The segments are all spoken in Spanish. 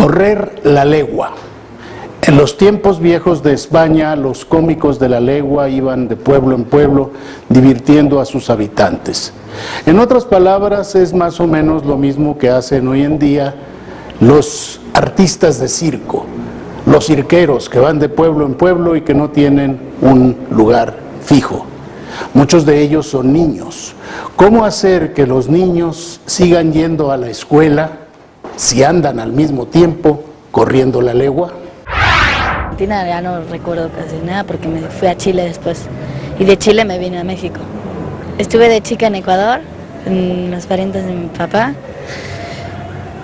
Correr la legua. En los tiempos viejos de España, los cómicos de la legua iban de pueblo en pueblo divirtiendo a sus habitantes. En otras palabras, es más o menos lo mismo que hacen hoy en día los artistas de circo, los cirqueros que van de pueblo en pueblo y que no tienen un lugar fijo. Muchos de ellos son niños. ¿Cómo hacer que los niños sigan yendo a la escuela si andan al mismo tiempo corriendo la legua? Argentina ya no recuerdo casi nada porque me fui a Chile después y de Chile me vine a México. Estuve de chica en Ecuador, en los parientes de mi papá.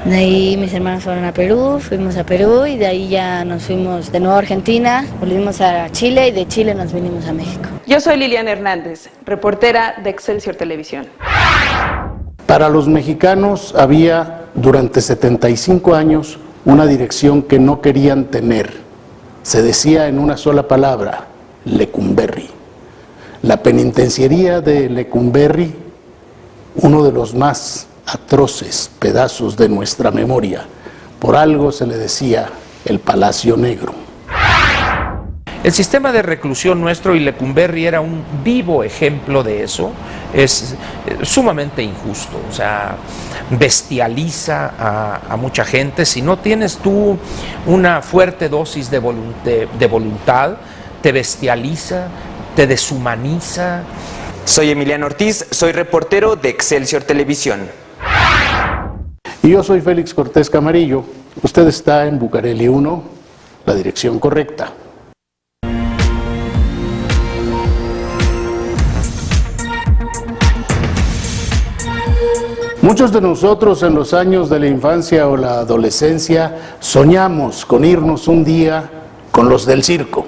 De ahí mis hermanos fueron a Perú, fuimos a Perú y de ahí ya nos fuimos de nuevo a Argentina, volvimos a Chile y de Chile nos vinimos a México. Yo soy Liliana Hernández, reportera de Excelsior Televisión. Para los mexicanos había durante 75 años una dirección que no querían tener. Se decía en una sola palabra, Lecumberri. La penitenciaría de Lecumberri, uno de los más atroces pedazos de nuestra memoria. Por algo se le decía el Palacio Negro. El sistema de reclusión nuestro, y Lecumberri era un vivo ejemplo de eso, es sumamente injusto, o sea, bestializa a mucha gente. Si no tienes tú una fuerte dosis de voluntad, te bestializa, te deshumaniza. Soy Emiliano Ortiz, soy reportero de Excelsior Televisión. Y yo soy Félix Cortés Camarillo. Usted está en Bucareli 1, la dirección correcta. Muchos de nosotros en los años de la infancia o la adolescencia soñamos con irnos un día con los del circo,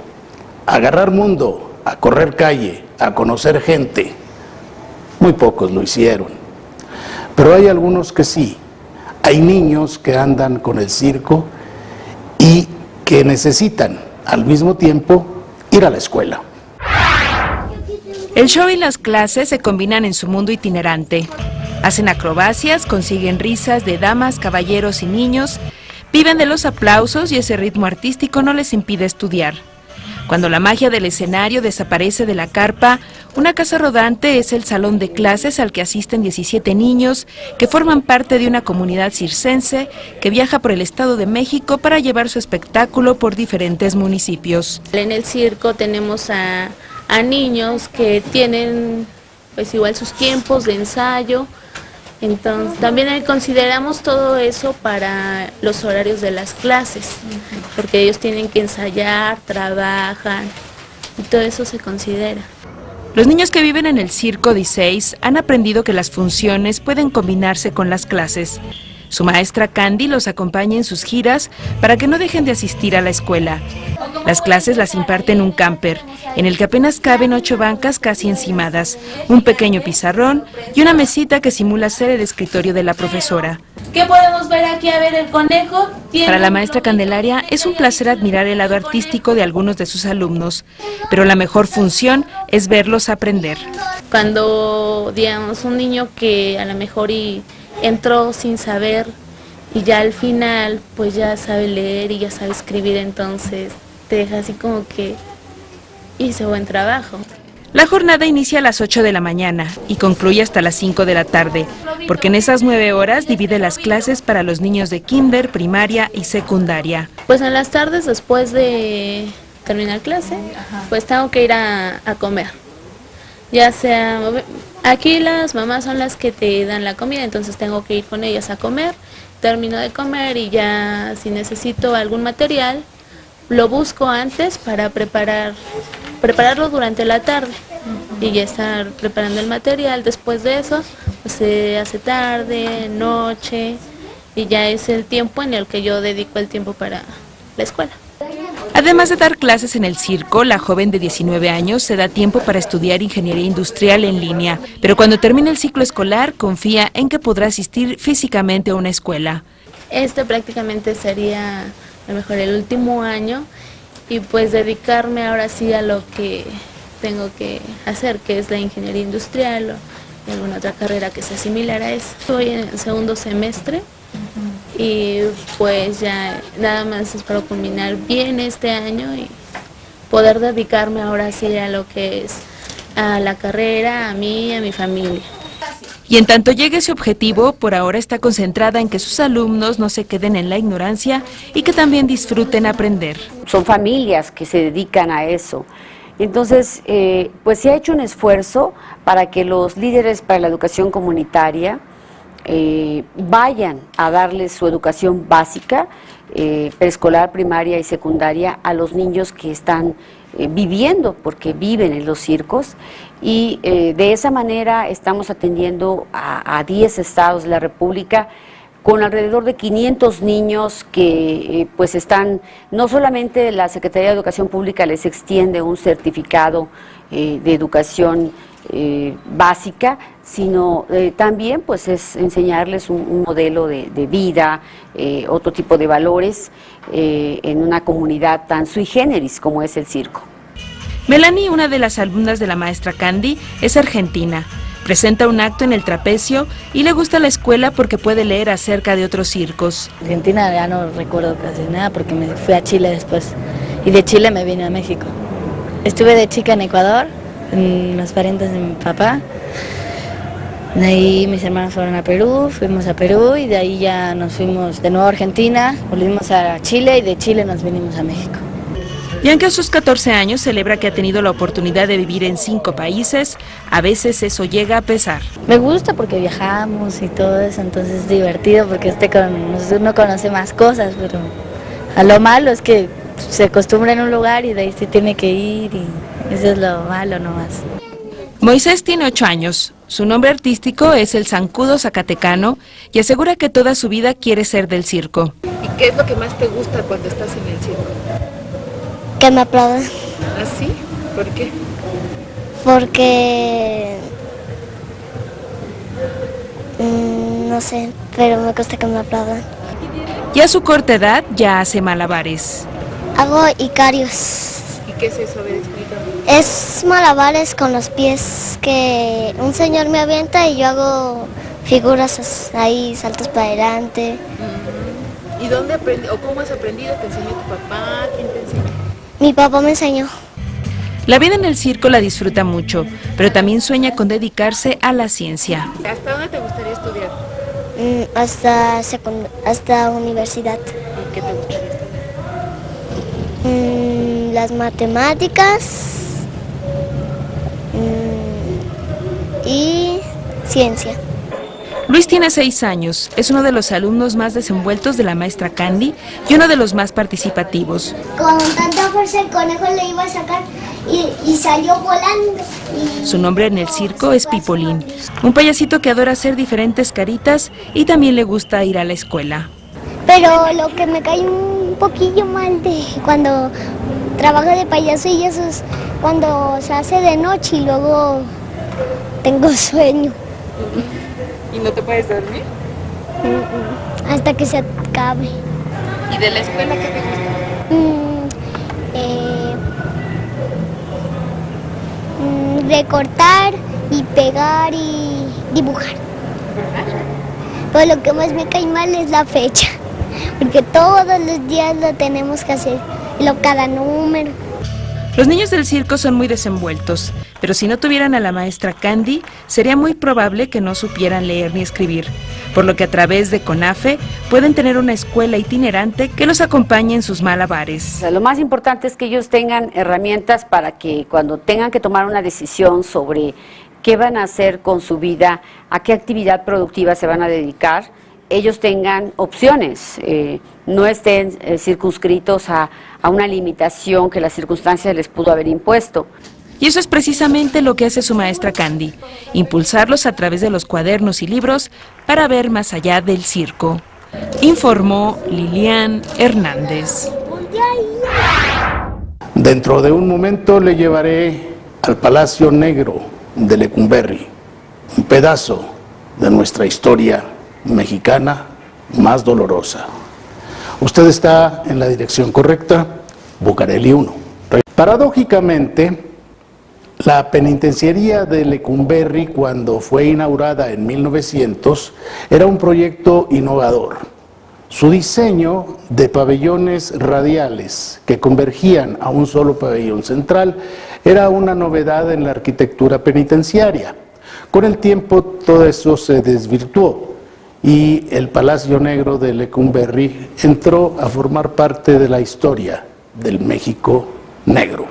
a agarrar mundo, a correr calle, a conocer gente. Muy pocos lo hicieron, pero hay algunos que sí. Hay niños que andan con el circo y que necesitan al mismo tiempo ir a la escuela. El show y las clases se combinan en su mundo itinerante. Hacen acrobacias, consiguen risas de damas, caballeros y niños, viven de los aplausos y ese ritmo artístico no les impide estudiar. Cuando la magia del escenario desaparece de la carpa, una casa rodante es el salón de clases al que asisten 17 niños que forman parte de una comunidad circense que viaja por el Estado de México para llevar su espectáculo por diferentes municipios. En el circo tenemos a niños que tienen pues igual sus tiempos de ensayo. Entonces, también consideramos todo eso para los horarios de las clases, porque ellos tienen que ensayar, trabajan, y todo eso se considera. Los niños que viven en el Circo Odisseis han aprendido que las funciones pueden combinarse con las clases. Su maestra Candy los acompaña en sus giras para que no dejen de asistir a la escuela. Las clases las imparte en un camper, en el que apenas caben 8 bancas casi encimadas, un pequeño pizarrón y una mesita que simula ser el escritorio de la profesora. ¿Qué podemos ver aquí? A ver, el conejo. Para la maestra Candelaria es un placer admirar el lado artístico de algunos de sus alumnos, pero la mejor función es verlos aprender. Cuando, digamos, un niño que a lo mejor entró sin saber y ya al final pues ya sabe leer y ya sabe escribir, entonces te deja así como que hice buen trabajo. La jornada inicia a las 8 de la mañana y concluye hasta las 5 de la tarde, porque en esas 9 horas divide las clases para los niños de kinder, primaria y secundaria. Pues en las tardes, después de terminar clase, pues tengo que ir a comer. Ya sea, aquí las mamás son las que te dan la comida, entonces tengo que ir con ellas a comer. Termino de comer y ya si necesito algún material, lo busco antes para prepararlo durante la tarde y ya estar preparando el material. Después de eso, pues se hace tarde, noche y ya es el tiempo en el que yo dedico el tiempo para la escuela. Además de dar clases en el circo, la joven de 19 años se da tiempo para estudiar ingeniería industrial en línea, pero cuando termine el ciclo escolar confía en que podrá asistir físicamente a una escuela. Este prácticamente sería a lo mejor el último año y pues dedicarme ahora sí a lo que tengo que hacer, que es la ingeniería industrial o alguna otra carrera que sea similar a eso. Estoy en el segundo semestre y pues ya nada más espero culminar bien este año y poder dedicarme ahora sí a lo que es a la carrera, a mí, a mi familia. Y en tanto llegue ese objetivo, por ahora está concentrada en que sus alumnos no se queden en la ignorancia y que también disfruten aprender. Son familias que se dedican a eso. Entonces, pues se ha hecho un esfuerzo para que los líderes para la educación comunitaria vayan a darles su educación básica, preescolar, primaria y secundaria a los niños que están viviendo, porque viven en los circos, y de esa manera estamos atendiendo a 10 estados de la República con alrededor de 500 niños que pues están, no solamente la Secretaría de Educación Pública les extiende un certificado de educación básica, sino también pues es enseñarles un modelo de vida, otro tipo de valores en una comunidad tan sui generis como es el circo. Melanie, una de las alumnas de la maestra Candy, es argentina. Presenta un acto en el Trapecio y le gusta la escuela porque puede leer acerca de otros circos. Argentina ya no recuerdo casi nada porque me fui a Chile después y de Chile me vine a México. Estuve de chica en Ecuador, en los parientes de mi papá. De ahí mis hermanos fueron a Perú, fuimos a Perú y de ahí ya nos fuimos de nuevo a Argentina, volvimos a Chile y de Chile nos vinimos a México. Y aunque a sus 14 años celebra que ha tenido la oportunidad de vivir en 5 países, a veces eso llega a pesar. Me gusta porque viajamos y todo eso, entonces es divertido porque uno conoce más cosas, pero a lo malo es que se acostumbra en un lugar y de ahí se tiene que ir y eso es lo malo nomás. Moisés tiene 8 años. Su nombre artístico es el Zancudo Zacatecano y asegura que toda su vida quiere ser del circo. ¿Y qué es lo que más te gusta cuando estás en el circo? Que me aplaudan. ¿Ah, sí? ¿Por qué? Porque no sé, pero me gusta que me aplaudan. Y a su corta edad ya hace malabares. Hago icarios. ¿Y qué es eso? A ver, explícame. Es malabares con los pies que un señor me avienta y yo hago figuras ahí, saltos para adelante. ¿Y dónde aprendí o cómo has aprendido? ¿Te enseñó tu papá? ¿Quién te enseñó? Mi papá me enseñó. La vida en el circo la disfruta mucho, pero también sueña con dedicarse a la ciencia. ¿Hasta dónde te gustaría estudiar? Hasta universidad. ¿Y qué te gustaría estudiar? Las matemáticas y ciencia. Luis tiene 6 años, es uno de los alumnos más desenvueltos de la maestra Candy y uno de los más participativos. Con tanta fuerza el conejo le iba a sacar y salió volando. Su nombre en el circo es Pipolín, un payasito que adora hacer diferentes caritas y también le gusta ir a la escuela. Pero lo que me cae un poquillo mal de cuando trabajo de payaso y eso es cuando se hace de noche y luego tengo sueño. ¿Y no te puedes dormir? Hasta que se acabe. ¿Y de la escuela qué te gusta? Recortar y pegar y dibujar. Pero lo que más me cae mal es la fecha, porque todos los días lo tenemos que hacer, cada número. Los niños del circo son muy desenvueltos, pero si no tuvieran a la maestra Candy, sería muy probable que no supieran leer ni escribir, por lo que a través de CONAFE pueden tener una escuela itinerante que los acompañe en sus malabares. O sea, lo más importante es que ellos tengan herramientas para que cuando tengan que tomar una decisión sobre qué van a hacer con su vida, a qué actividad productiva se van a dedicar, ellos tengan opciones, no estén circunscritos a una limitación que las circunstancias les pudo haber impuesto. Y eso es precisamente lo que hace su maestra Candy, impulsarlos a través de los cuadernos y libros para ver más allá del circo. Informó Lilian Hernández. Dentro de un momento le llevaré al Palacio Negro de Lecumberri, un pedazo de nuestra historia mexicana más dolorosa. Usted está en la dirección correcta, Bucareli 1. Paradójicamente, la penitenciaría de Lecumberri, cuando fue inaugurada en 1900, era un proyecto innovador. Su diseño de pabellones radiales que convergían a un solo pabellón central era una novedad en la arquitectura penitenciaria. Con el tiempo todo eso se desvirtuó y el Palacio Negro de Lecumberri entró a formar parte de la historia del México negro.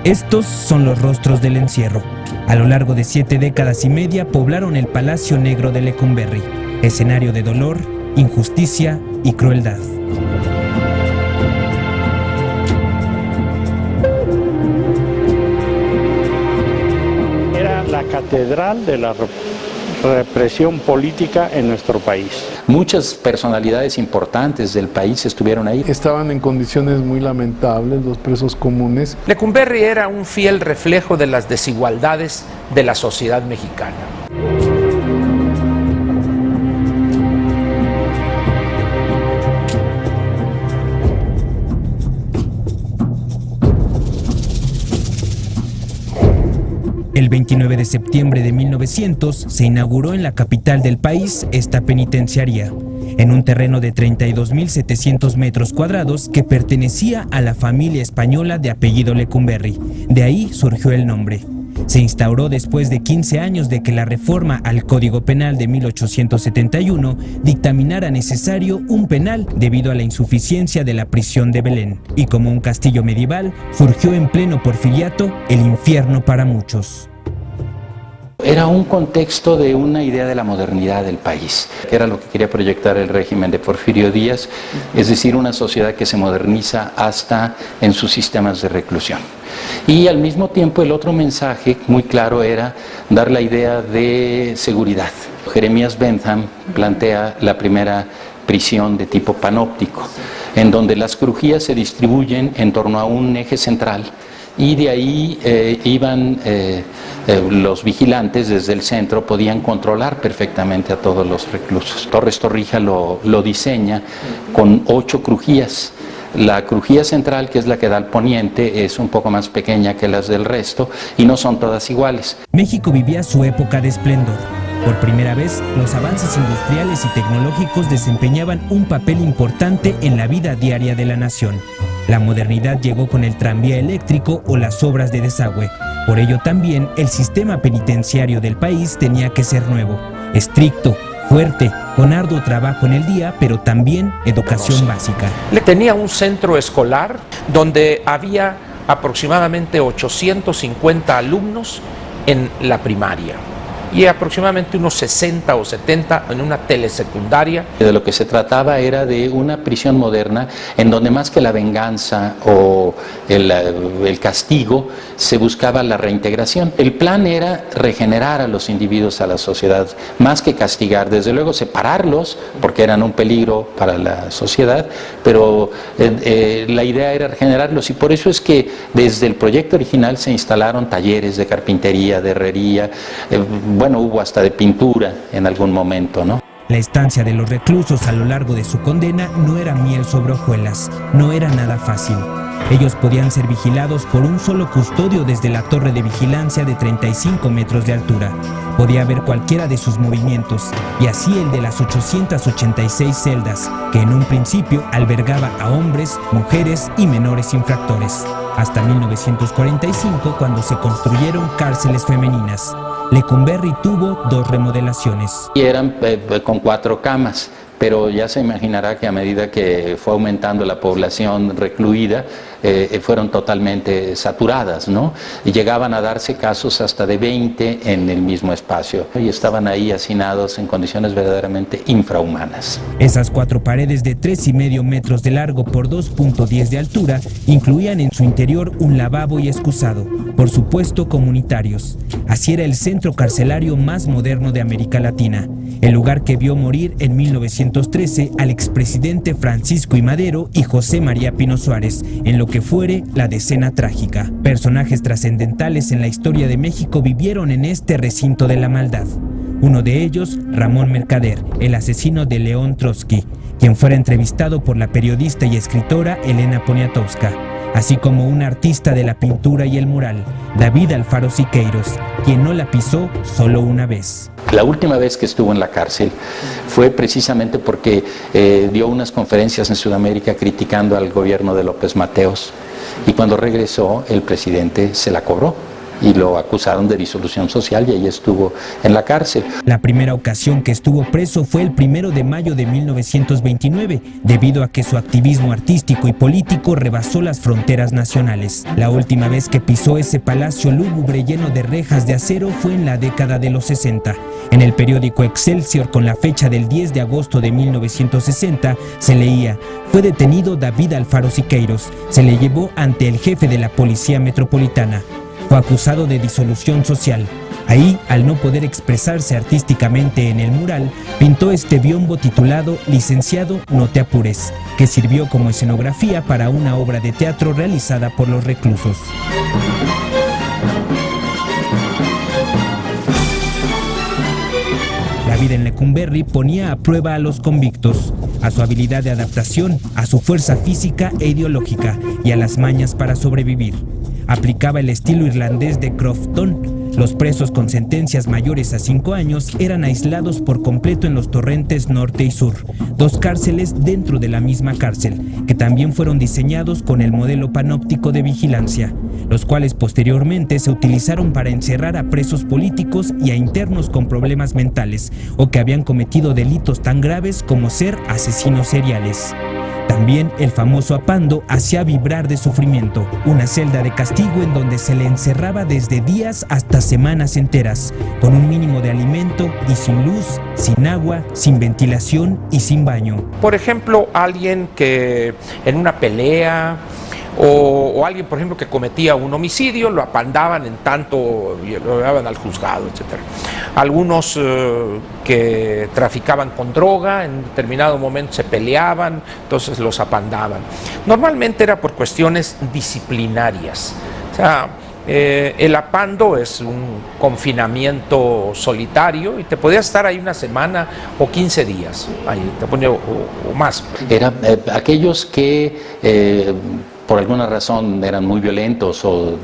Estos son los rostros del encierro. A lo largo de 7 décadas y media poblaron el Palacio Negro de Lecumberri, escenario de dolor, injusticia y crueldad. Era la catedral de la represión política en nuestro país. Muchas personalidades importantes del país estuvieron ahí. Estaban en condiciones muy lamentables los presos comunes. Lecumberri era un fiel reflejo de las desigualdades de la sociedad mexicana. El 29 de septiembre de 1900 se inauguró en la capital del país esta penitenciaría, en un terreno de 32.700 metros cuadrados que pertenecía a la familia española de apellido Lecumberri. De ahí surgió el nombre. Se instauró después de 15 años de que la reforma al Código Penal de 1871 dictaminara necesario un penal debido a la insuficiencia de la prisión de Belén. Y como un castillo medieval, surgió en pleno porfiriato el infierno para muchos. Era un contexto de una idea de la modernidad del país, que era lo que quería proyectar el régimen de Porfirio Díaz, es decir, una sociedad que se moderniza hasta en sus sistemas de reclusión. Y al mismo tiempo el otro mensaje muy claro era dar la idea de seguridad. Jeremías Bentham plantea la primera prisión de tipo panóptico, en donde las crujías se distribuyen en torno a un eje central y de ahí iban los vigilantes desde el centro, podían controlar perfectamente a todos los reclusos. Torres Torrija lo diseña con 8 crujías. La crujía central, que es la que da al poniente, es un poco más pequeña que las del resto y no son todas iguales. México vivía su época de esplendor. Por primera vez, los avances industriales y tecnológicos desempeñaban un papel importante en la vida diaria de la nación. La modernidad llegó con el tranvía eléctrico o las obras de desagüe. Por ello también el sistema penitenciario del país tenía que ser nuevo, estricto, fuerte, con arduo trabajo en el día, pero también educación básica. Tenía un centro escolar donde había aproximadamente 850 alumnos en la primaria y aproximadamente unos 60 o 70 en una telesecundaria. De lo que se trataba era de una prisión moderna en donde más que la venganza o el castigo se buscaba la reintegración. El plan era regenerar a los individuos a la sociedad, más que castigar, desde luego separarlos porque eran un peligro para la sociedad, pero la idea era regenerarlos y por eso es que desde el proyecto original se instalaron talleres de carpintería, de herrería, bueno, hubo hasta de pintura en algún momento, ¿no? La estancia de los reclusos a lo largo de su condena no era miel sobre hojuelas, no era nada fácil. Ellos podían ser vigilados por un solo custodio desde la torre de vigilancia de 35 metros de altura. Podía ver cualquiera de sus movimientos, y así el de las 886 celdas, que en un principio albergaba a hombres, mujeres y menores infractores. Hasta 1945, cuando se construyeron cárceles femeninas. Lecumberri tuvo 2 remodelaciones. Y eran con 4 camas, pero ya se imaginará que a medida que fue aumentando la población recluida, fueron totalmente saturadas, ¿no? Y llegaban a darse casos hasta de 20 en el mismo espacio, y estaban ahí hacinados en condiciones verdaderamente infrahumanas. Esas 4 paredes de 3,5 metros de largo por 2,10 de altura incluían en su interior un lavabo y excusado, por supuesto comunitarios. Así era el centro carcelario más moderno de América Latina, el lugar que vio morir en 1913 al expresidente Francisco I. Madero y José María Pino Suárez, en lo que fuere la decena trágica. Personajes trascendentales en la historia de México vivieron en este recinto de la maldad. Uno de ellos, Ramón Mercader, el asesino de León Trotsky, quien fuera entrevistado por la periodista y escritora Elena Poniatowska, así como un artista de la pintura y el mural, David Alfaro Siqueiros, quien no la pisó solo una vez. La última vez que estuvo en la cárcel fue precisamente porque dio unas conferencias en Sudamérica criticando al gobierno de López Mateos, y cuando regresó el presidente se la cobró y lo acusaron de disolución social y ahí estuvo en la cárcel. La primera ocasión que estuvo preso fue el 1 de mayo de 1929, debido a que su activismo artístico y político rebasó las fronteras nacionales. La última vez que pisó ese palacio lúgubre lleno de rejas de acero fue en la década de los 60. En el periódico Excelsior, con la fecha del 10 de agosto de 1960, se leía: fue detenido David Alfaro Siqueiros, se le llevó ante el jefe de la Policía Metropolitana. Fue acusado de disolución social. Ahí, al no poder expresarse artísticamente en el mural, pintó este biombo titulado Licenciado, no te apures, que sirvió como escenografía para una obra de teatro realizada por los reclusos. La vida en Lecumberri ponía a prueba a los convictos, a su habilidad de adaptación, a su fuerza física e ideológica y a las mañas para sobrevivir. Aplicaba el estilo irlandés de Crofton. Los presos con sentencias mayores a 5 años eran aislados por completo en los torrentes norte y sur, 2 cárceles dentro de la misma cárcel, que también fueron diseñados con el modelo panóptico de vigilancia, los cuales posteriormente se utilizaron para encerrar a presos políticos y a internos con problemas mentales o que habían cometido delitos tan graves como ser asesinos seriales. También el famoso apando hacía vibrar de sufrimiento, una celda de castigo en donde se le encerraba desde días hasta semanas enteras, con un mínimo de alimento y sin luz, sin agua, sin ventilación y sin baño. Por ejemplo, alguien que en una pelea o alguien, por ejemplo, que cometía un homicidio, lo apandaban en tanto, lo llevaban al juzgado, etc. Algunos que traficaban con droga, en determinado momento se peleaban, entonces los apandaban. Normalmente era por cuestiones disciplinarias. O sea, el apando es un confinamiento solitario y te podías estar ahí una semana o 15 días, ahí te ponía, o más. Era aquellos que por alguna razón eran muy violentos o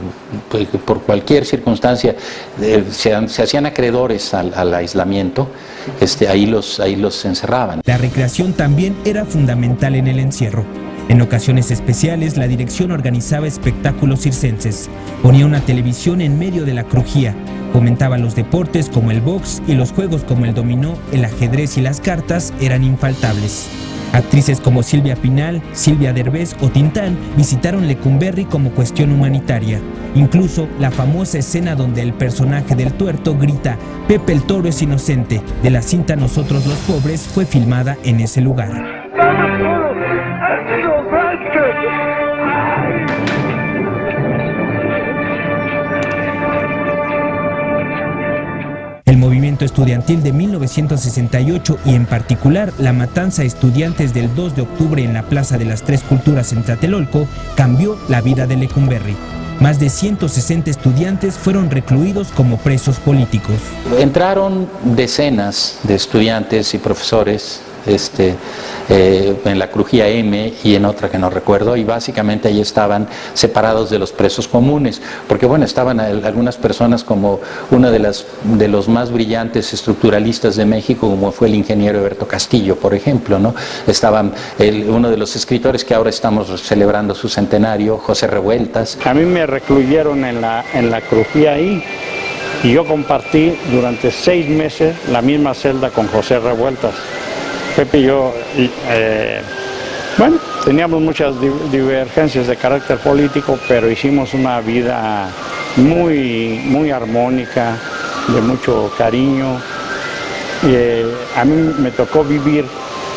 por cualquier circunstancia se hacían acreedores al aislamiento, ahí los encerraban. La recreación también era fundamental en el encierro. En ocasiones especiales, la dirección organizaba espectáculos circenses, ponía una televisión en medio de la crujía, comentaba los deportes como el box y los juegos como el dominó, el ajedrez y las cartas eran infaltables. Actrices como Silvia Pinal, Silvia Derbez o Tintán visitaron Lecumberri como cuestión humanitaria. Incluso la famosa escena donde el personaje del tuerto grita «Pepe el Toro es inocente» de la cinta Nosotros los Pobres fue filmada en ese lugar. El movimiento estudiantil de 1968 y en particular la matanza de estudiantes del 2 de octubre en la Plaza de las Tres Culturas en Tlatelolco cambió la vida de Lecumberri. Más de 160 estudiantes fueron recluidos como presos políticos. Entraron decenas de estudiantes y profesores en la crujía M y en otra que no recuerdo, y básicamente ahí estaban separados de los presos comunes, porque bueno, estaban algunas personas como una de los más brillantes estructuralistas de México, como fue el ingeniero Eberto Castillo, por ejemplo, ¿no? Estaban uno de los escritores que ahora estamos celebrando su centenario, José Revueltas. A mí me recluyeron en la crujía ahí, y yo compartí durante 6 meses la misma celda con José Revueltas. Pepe y yo, bueno, teníamos muchas divergencias de carácter político, pero hicimos una vida muy armónica, de mucho cariño. A mí me tocó vivir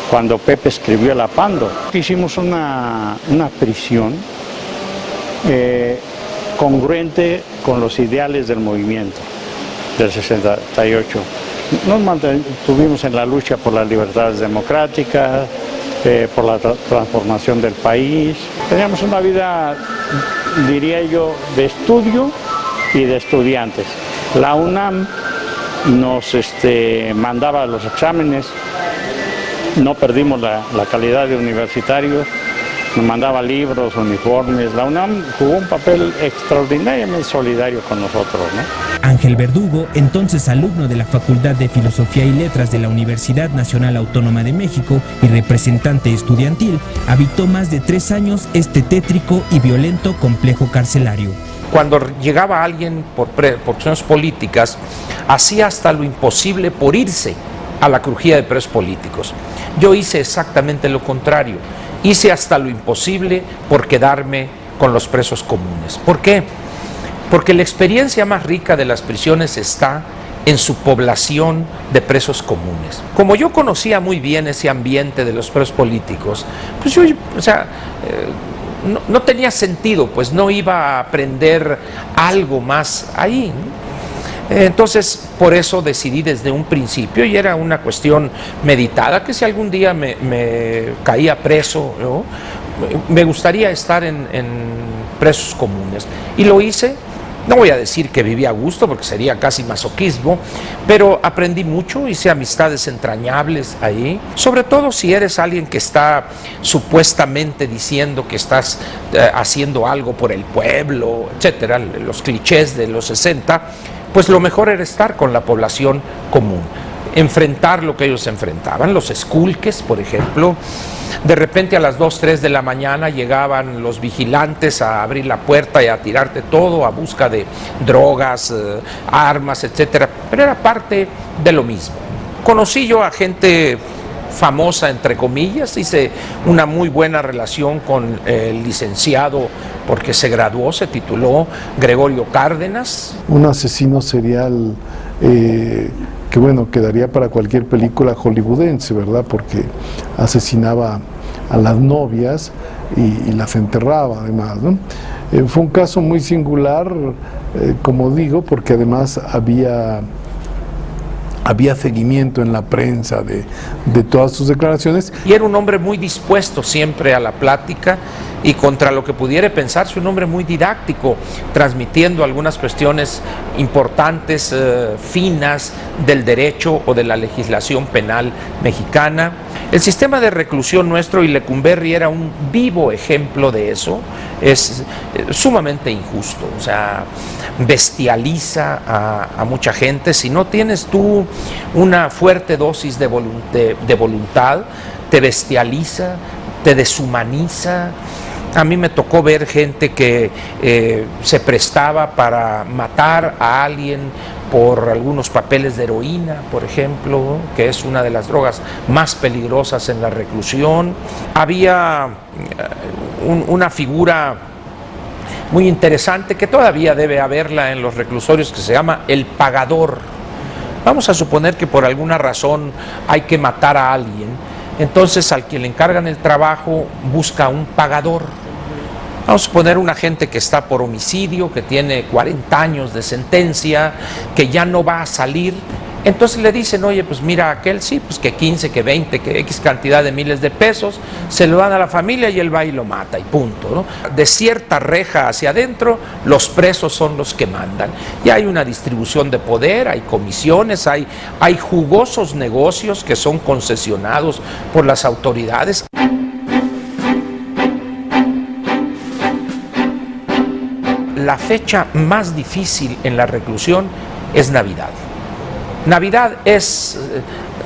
cuando Pepe escribió El Apando. Hicimos una prisión congruente con los ideales del movimiento del 68. Nos mantuvimos en la lucha por las libertades democráticas, por la transformación del país. Teníamos una vida, diría yo, de estudio y de estudiantes. La UNAM nos mandaba los exámenes, no perdimos la calidad de universitarios, nos mandaba libros, uniformes. La UNAM jugó un papel extraordinariamente solidario con nosotros, ¿no? Ángel Verdugo, entonces alumno de la Facultad de Filosofía y Letras de la Universidad Nacional Autónoma de México y representante estudiantil, habitó más de 3 años este tétrico y violento complejo carcelario. Cuando llegaba alguien por cuestiones políticas, hacía hasta lo imposible por irse a la crujía de presos políticos. Yo hice exactamente lo contrario. Hice hasta lo imposible por quedarme con los presos comunes. ¿Por qué? Porque la experiencia más rica de las prisiones está en su población de presos comunes. Como yo conocía muy bien ese ambiente de los presos políticos, pues yo, no tenía sentido, pues no iba a aprender algo más ahí, ¿no? Entonces, por eso decidí desde un principio, y era una cuestión meditada, que si algún día me caía preso, ¿no?, me gustaría estar en presos comunes. Y lo hice. No voy a decir que viví a gusto, porque sería casi masoquismo, pero aprendí mucho, hice amistades entrañables ahí, sobre todo si eres alguien que está supuestamente diciendo que estás haciendo algo por el pueblo, etcétera, los clichés de los 60, pues lo mejor era estar con la población común, enfrentar lo que ellos enfrentaban, los esculques, por ejemplo. De repente a las 2, 3 de la mañana llegaban los vigilantes a abrir la puerta y a tirarte todo a busca de drogas, armas, etcétera, pero era parte de lo mismo. Conocí yo a gente famosa, entre comillas, hice una muy buena relación con el licenciado, porque se graduó, se tituló, Gregorio Cárdenas. Un asesino serial que bueno, quedaría para cualquier película hollywoodense, ¿verdad? Porque asesinaba a las novias y las enterraba además, ¿no? Fue un caso muy singular, como digo, porque además había seguimiento en la prensa de todas sus declaraciones. Y era un hombre muy dispuesto siempre a la plática, y contra lo que pudiera pensarse, un hombre muy didáctico, transmitiendo algunas cuestiones importantes, finas del derecho o de la legislación penal mexicana. El sistema de reclusión nuestro, y Lecumberri era un vivo ejemplo de eso, es sumamente injusto, o sea, bestializa a mucha gente. Si no tienes tú una fuerte dosis de voluntad, te bestializa, te deshumaniza. A mí me tocó ver gente que se prestaba para matar a alguien por algunos papeles de heroína, por ejemplo, que es una de las drogas más peligrosas en la reclusión. Había una figura muy interesante que todavía debe haberla en los reclusorios, que se llama el pagador. Vamos a suponer que por alguna razón hay que matar a alguien, entonces al que le encargan el trabajo busca un pagador. Vamos a suponer una gente que está por homicidio, que tiene 40 años de sentencia, que ya no va a salir. Entonces le dicen, oye, pues mira, aquel sí, pues que 15, que 20, que X cantidad de miles de pesos, se lo dan a la familia y él va y lo mata y punto, ¿no? De cierta reja hacia adentro, los presos son los que mandan. Y hay una distribución de poder, hay comisiones, hay jugosos negocios que son concesionados por las autoridades. La fecha más difícil en la reclusión es Navidad. Navidad es,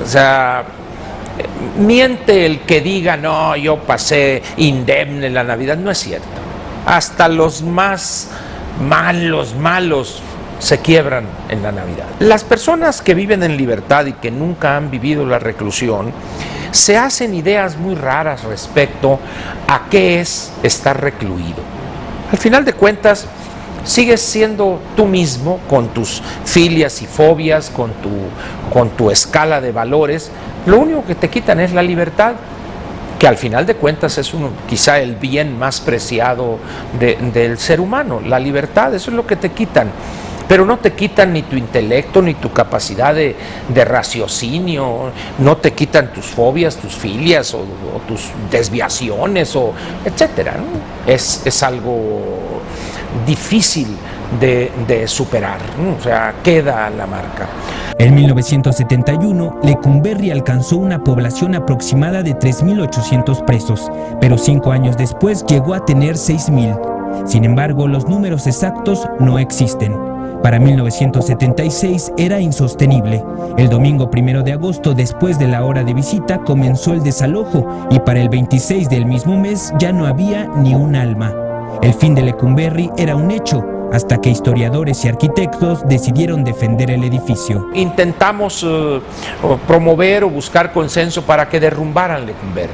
o sea, miente el que diga, no, yo pasé indemne la Navidad, no es cierto. Hasta los más malos se quiebran en la Navidad. Las personas que viven en libertad y que nunca han vivido la reclusión, se hacen ideas muy raras respecto a qué es estar recluido. Al final de cuentas, sigues siendo tú mismo, con tus filias y fobias, con tu escala de valores. Lo único que te quitan es la libertad, que al final de cuentas es quizá el bien más preciado del ser humano. La libertad, eso es lo que te quitan. Pero no te quitan ni tu intelecto, ni tu capacidad de raciocinio, no te quitan tus fobias, tus filias o tus desviaciones, etcétera, ¿no? Es algo difícil de superar, ¿no? O sea, queda la marca. En 1971, Lecumberri alcanzó una población aproximada de 3.800 presos, pero 5 años después llegó a tener 6.000. Sin embargo, los números exactos no existen. Para 1976 era insostenible. El domingo 1 de agosto, después de la hora de visita, comenzó el desalojo y para el 26 del mismo mes ya no había ni un alma. El fin de Lecumberri era un hecho, hasta que historiadores y arquitectos decidieron defender el edificio. Intentamos promover o buscar consenso para que derrumbaran Lecumberri.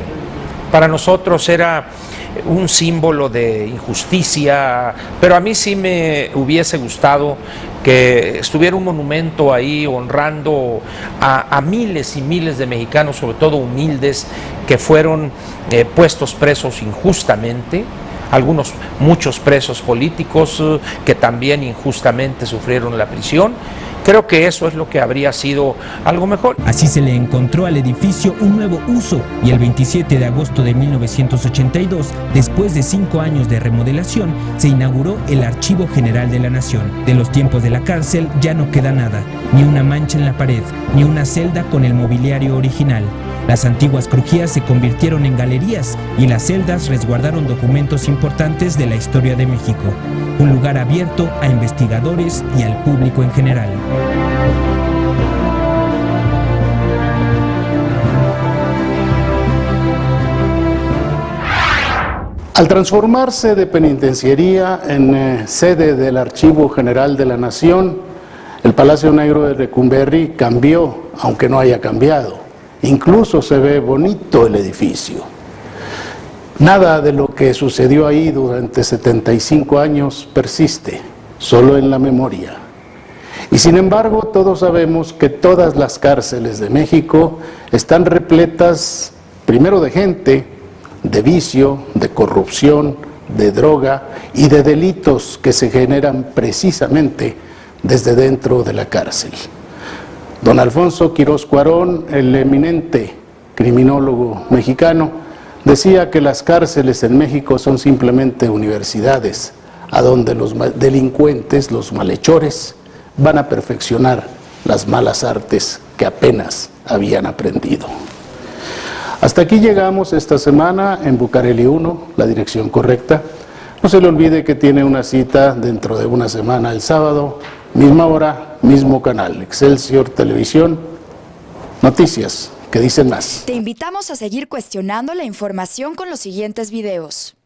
Para nosotros era un símbolo de injusticia, pero a mí sí me hubiese gustado que estuviera un monumento ahí honrando a miles y miles de mexicanos, sobre todo humildes, que fueron puestos presos injustamente. Muchos presos políticos que también injustamente sufrieron la prisión. Creo que eso es lo que habría sido algo mejor. Así se le encontró al edificio un nuevo uso y el 27 de agosto de 1982, después de 5 años de remodelación, se inauguró el Archivo General de la Nación. De los tiempos de la cárcel ya no queda nada, ni una mancha en la pared, ni una celda con el mobiliario original. Las antiguas crujías se convirtieron en galerías y las celdas resguardaron documentos importantes de la historia de México. Un lugar abierto a investigadores y al público en general. Al transformarse de penitenciaría en sede del Archivo General de la Nación, el Palacio Negro de Lecumberri cambió, aunque no haya cambiado. Incluso se ve bonito el edificio. Nada de lo que sucedió ahí durante 75 años persiste, solo en la memoria. Y sin embargo, todos sabemos que todas las cárceles de México están repletas, primero de gente, de vicio, de corrupción, de droga y de delitos que se generan precisamente desde dentro de la cárcel. Don Alfonso Quirós Cuarón, el eminente criminólogo mexicano, decía que las cárceles en México son simplemente universidades, a donde los delincuentes, los malhechores, van a perfeccionar las malas artes que apenas habían aprendido. Hasta aquí llegamos esta semana en Bucareli 1, la dirección correcta. No se le olvide que tiene una cita dentro de una semana, el sábado, misma hora, mismo canal, Excelsior Televisión, noticias que dicen más. Te invitamos a seguir cuestionando la información con los siguientes videos.